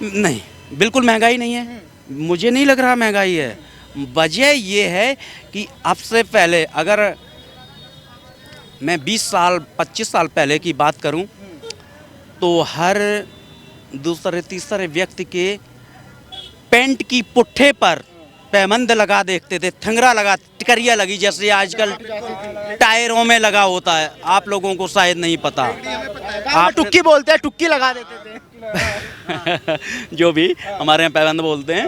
नहीं, बिल्कुल महंगाई नहीं है, मुझे नहीं लग रहा महंगाई है। वजह ये है कि अब से पहले अगर मैं 20 साल 25 साल पहले की बात करूं तो हर दूसरे तीसरे व्यक्ति के पेंट की पुट्ठे पर पैबंद लगा देखते थे, ठंगरा लगा, टिकरिया लगी, जैसे आजकल टायरों में लगा होता है। आप लोगों को शायद नहीं पता, आप टुक्की बोलते हैं, टुक्की लगा देते थे। जो भी हमारे यहाँ पैबंद बोलते हैं,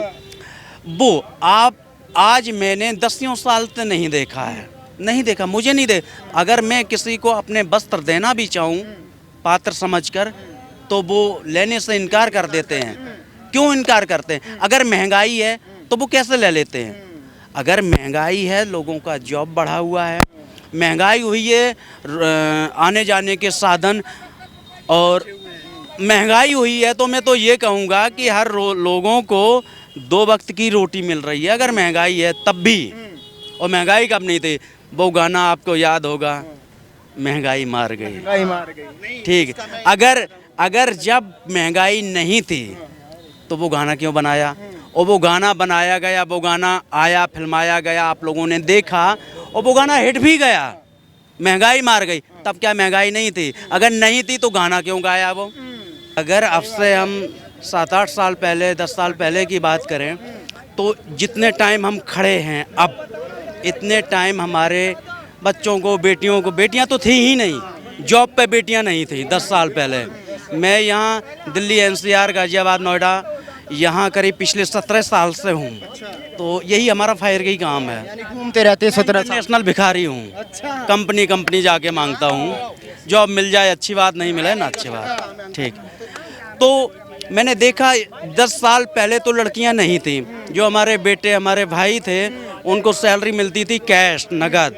वो आप आज मैंने 10 साल से नहीं देखा है, नहीं देखा, मुझे नहीं दे। अगर मैं किसी को अपने वस्त्र देना भी चाहूँ पात्र समझकर, तो वो लेने से इनकार कर देते हैं। क्यों इनकार करते हैं? अगर महंगाई है तो वो कैसे ले लेते हैं? अगर महंगाई है, लोगों का जॉब बढ़ा हुआ है, महंगाई हुई है आने जाने के साधन, और महंगाई हुई है तो मैं तो ये कहूँगा कि हर लोगों को 2 वक्त की रोटी मिल रही है अगर महंगाई है तब भी। और महंगाई कब नहीं थी? वो गाना आपको याद होगा, महंगाई मार गई, महंगाई मार गई। ठीक। अगर जब महंगाई नहीं थी तो वो गाना क्यों बनाया? और वो गाना बनाया गया, वो गाना आया, फिल्माया गया, आप लोगों ने देखा, और वो गाना हिट भी गया। महंगाई मार गई, तब क्या महंगाई नहीं थी? अगर नहीं थी तो गाना क्यों गाया वो? अगर अब से हम 7-8 साल पहले, 10 साल पहले की बात करें तो जितने टाइम हम खड़े हैं अब, इतने टाइम हमारे बच्चों को, बेटियों को, बेटियां तो थी ही नहीं, जॉब पे बेटियां नहीं थी 10 साल पहले। मैं यहाँ दिल्ली, NCR, गाजियाबाद, नोएडा, यहाँ करीब पिछले 17 साल से हूँ। तो यही हमारा फायर का ही काम है। यानी घूमते रहते हैं 17 साल। नेशनल भिखारी हूँ, कंपनी जाके मांगता हूँ। जॉब मिल जाए अच्छी बात, नहीं मिले ना अच्छी बात, ठीक। तो मैंने देखा 10 साल पहले तो लड़कियां नहीं थी, जो हमारे बेटे, हमारे भाई थे, उनको सैलरी मिलती थी कैश, नगद।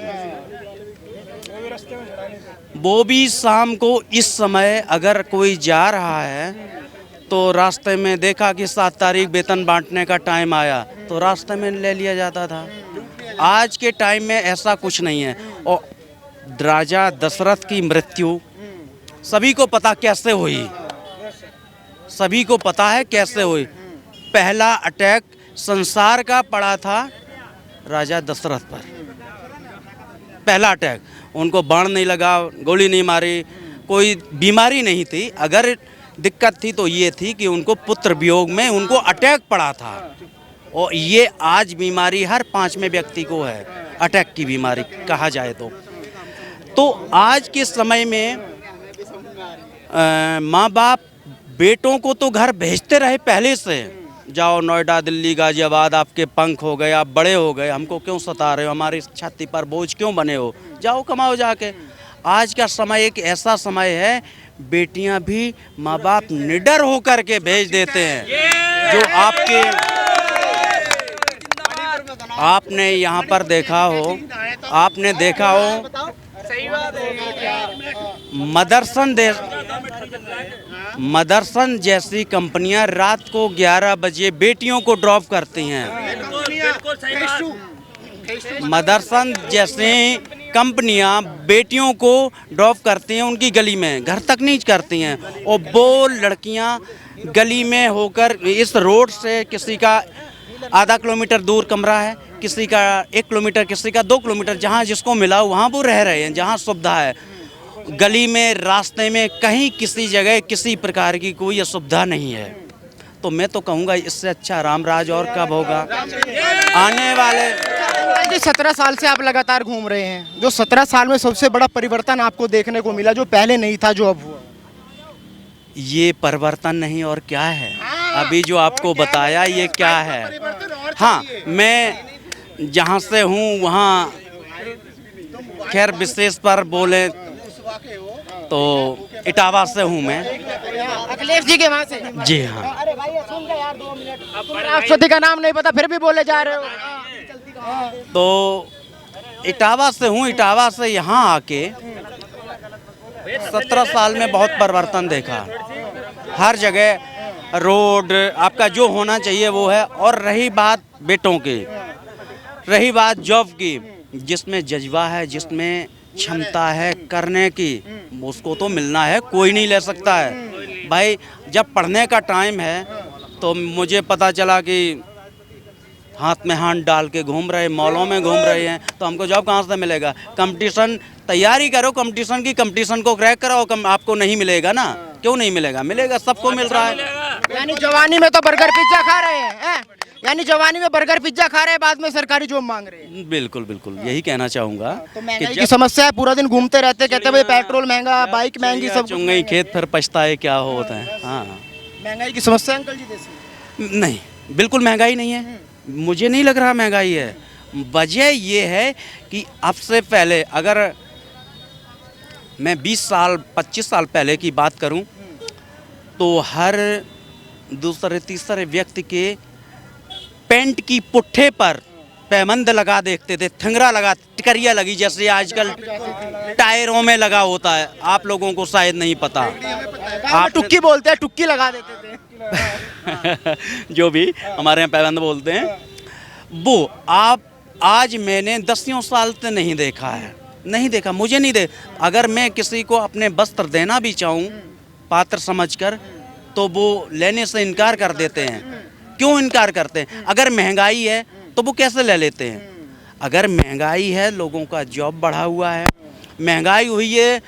वो भी शाम को इस समय अगर कोई जा रहा है तो रास्ते में देखा कि 7 तारीख वेतन बांटने का टाइम आया तो रास्ते में ले लिया जाता था। आज के टाइम में ऐसा कुछ नहीं है। और राजा दशरथ की मृत्यु सभी को पता कैसे हुई, सभी को पता है कैसे हुई। पहला अटैक संसार का पड़ा था राजा दशरथ पर, पहला अटैक। उनको बाण नहीं लगा, गोली नहीं मारी, कोई बीमारी नहीं थी। अगर दिक्कत थी तो ये थी कि उनको पुत्र वियोग में उनको अटैक पड़ा था। और ये आज बीमारी हर 5वें व्यक्ति को है, अटैक की बीमारी कहा जाए तो आज के समय में माँ बाप बेटों को तो घर भेजते रहे पहले से, जाओ नोएडा, दिल्ली, गाजियाबाद, आपके पंख हो गए, आप बड़े हो गए, हमको क्यों सता रहे हो, हमारी छाती पर बोझ क्यों बने हो, जाओ कमाओ जाके। आज का समय एक ऐसा समय है, बेटियां भी माँ बाप निडर होकर के भेज देते हैं। जो आपने यहाँ पर देखा हो, आपने देखा हो मदरसन जैसी कंपनियां रात को 11 बजे बेटियों को ड्रॉप करती हैं। मदरसन जैसी कंपनियां बेटियों को ड्रॉप करती हैं, उनकी गली में, घर तक नहीं करती हैं। और वो लड़कियां गली में होकर इस रोड से, किसी का आधा किलोमीटर दूर कमरा है, किसी का 1 किलोमीटर, किसी का 2 किलोमीटर, जहाँ जिसको मिला वहाँ वो रह रहे हैं, जहाँ सुविधा है। गली में, रास्ते में, कहीं किसी जगह किसी प्रकार की कोई असुविधा नहीं है। तो मैं तो कहूँगा इससे अच्छा राम राज और कब होगा आने वाले। 17 साल से आप लगातार घूम रहे हैं, जो 17 साल में सबसे बड़ा परिवर्तन आपको देखने को मिला, जो पहले नहीं था, जो अब हुआ? ये परिवर्तन नहीं और क्या है? अभी जो आपको बताया ये क्या है? हाँ, मैं जहाँ से हूँ वहाँ खैर विशेष पर बोले तो इटावा से हूँ मैं। अखिलेश जी के वहाँ से? जी हाँ। अरे भाई सुन ले यार 2 मिनट, राष्ट्रपति का नाम नहीं पता फिर भी बोले जा रहे हो। तो इटावा से हूँ, इटावा से यहाँ आके 17 साल में बहुत परिवर्तन देखा। हर जगह रोड आपका जो होना चाहिए वो है। और रही बात बेटों की, रही बात जॉब की, जिसमें जज्बा है, जिसमें क्षमता है करने की, उसको तो मिलना है, कोई नहीं ले सकता है। भाई जब पढ़ने का टाइम है तो मुझे पता चला कि हाथ में हाथ डाल के घूम रहे, मॉलों में घूम रहे हैं, तो हमको जॉब कहाँ से मिलेगा? कंपटीशन तैयारी करो, कंपटीशन की, कंपटीशन को क्रैक कराओ, आपको नहीं मिलेगा ना? क्यों नहीं मिलेगा? मिलेगा, सबको मिल रहा है। यानी जवानी में तो बर्गर पिज्जा खा रहे हैं? यानी जवानी में बर्गर पिज्जा खा रहे हैं, बाद में सरकारी जॉब मांग रहे हैं। बिल्कुल बिल्कुल, यही कहना चाहूँगा। तो महंगाई की समस्या है, पूरा दिन घूमते रहते, कहते हैं भाई पेट्रोल महंगा, बाइक महंगी, सब चुंगई खेत फिर पछताए क्या होता है। हाँ, महंगाई की समस्या है अंकल जी देश में? नहीं, बिल्कुल महंगाई नहीं है, मुझे नहीं लग रहा महंगाई है। वजह ये है कि अब से पहले अगर मैं 20 साल 25 साल पहले की बात करूं, तो हर दूसरे तीसरे व्यक्ति के पेंट की पुट्ठे पर पैबंद लगा देखते थे, थिंगरा लगा, टिकरिया लगी, जैसे आजकल टायरों में लगा होता है। आप लोगों को शायद नहीं पता, आप टुक्की बोलते हैं, टुक्की लगा देते थे। जो भी हमारे यहाँ पैबंद बोलते हैं, वो आप आज मैंने 10 साल से नहीं देखा है, नहीं देखा, मुझे नहीं दे। अगर मैं किसी को अपने वस्त्र देना भी चाहूँ पात्र समझकर, तो वो लेने से इनकार कर देते हैं। क्यों इनकार करते हैं? अगर महंगाई है तो वो कैसे ले लेते हैं? अगर महंगाई है, लोगों का जॉब बढ़ा हुआ है, महंगाई हुई है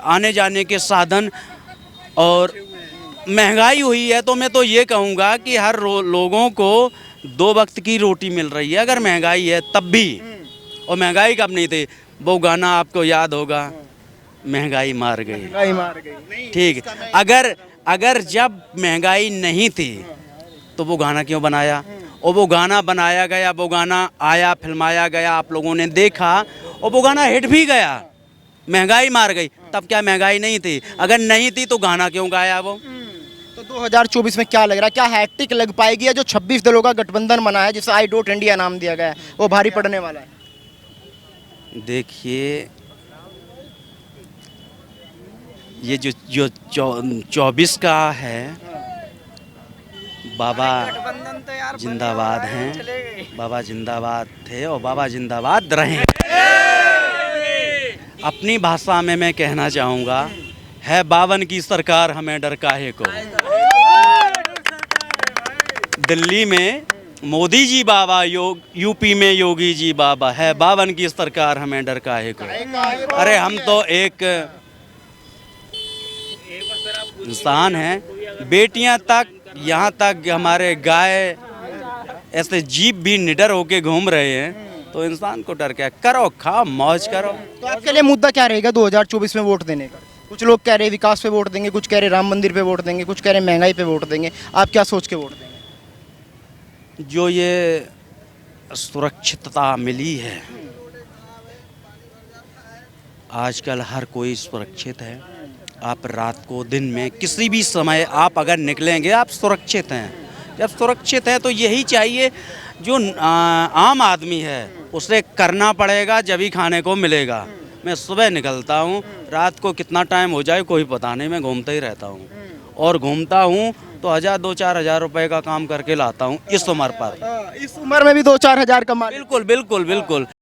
आने जाने के साधन, और महंगाई हुई है, तो मैं तो ये कहूँगा कि हर लोगों को 2 वक्त की रोटी मिल रही है, अगर महंगाई है तब भी। और महंगाई कब नहीं थी? वो गाना आपको याद होगा, महंगाई मार गई। महंगाई मार गई। ठीक, अगर जब महंगाई नहीं थी तो वो गाना क्यों बनाया? और वो गाना बनाया गया, वो गाना आया, फिल्माया गया, आप लोगों ने देखा, और वो गाना हिट भी गया। महंगाई मार गई, तब क्या महंगाई नहीं थी? अगर नहीं थी तो गाना क्यों गाया वो? तो 2024 में क्या लग रहा है, क्या हैट्रिक लग पाएगी, या जो 26 दलों का गठबंधन बना है, जिसे आई डोट इंडिया नाम दिया गया है, वो भारी पड़ने वाला है? देखिए, ये जो 24 का है, बाबा जिंदाबाद हैं, बाबा जिंदाबाद थे और बाबा जिंदाबाद रहें। अपनी भाषा में मैं कहना चाहूँगा, है 52 की सरकार, हमें डर काहे को। दिल्ली में मोदी जी बाबा, यूपी में योगी जी बाबा, है 52 की सरकार, हमें डर काहे को। अरे हम तो एक इंसान हैं, बेटियां तक, यहाँ तक हमारे गाय, ऐसे जीप भी निडर होके घूम रहे हैं, तो इंसान को डर क्या? करो, खाओ, मौज करो। तो आपके लिए मुद्दा क्या रहेगा 2024 में वोट देने का? कुछ लोग कह रहे हैं विकास पे वोट देंगे, कुछ कह रहे हैं राम मंदिर पे वोट देंगे, कुछ कह रहे हैं महंगाई पे वोट देंगे। आप क्या सोच के वोट देंगे? जो ये सुरक्षितता मिली है, आजकल हर कोई सुरक्षित है। आप रात को, दिन में, किसी भी समय आप अगर निकलेंगे, आप सुरक्षित हैं। जब सुरक्षित है तो यही चाहिए। जो आम आदमी है उसे करना पड़ेगा, जब ही खाने को मिलेगा। मैं सुबह निकलता हूँ, रात को कितना टाइम हो जाए कोई पता नहीं, मैं घूमता ही रहता हूँ, और घूमता हूँ तो 1000-2-4 हज़ार रुपए का काम करके लाता हूँ इस उम्र पर। इस उम्र में भी 2-4 हज़ार कमा। बिल्कुल बिल्कुल बिल्कुल।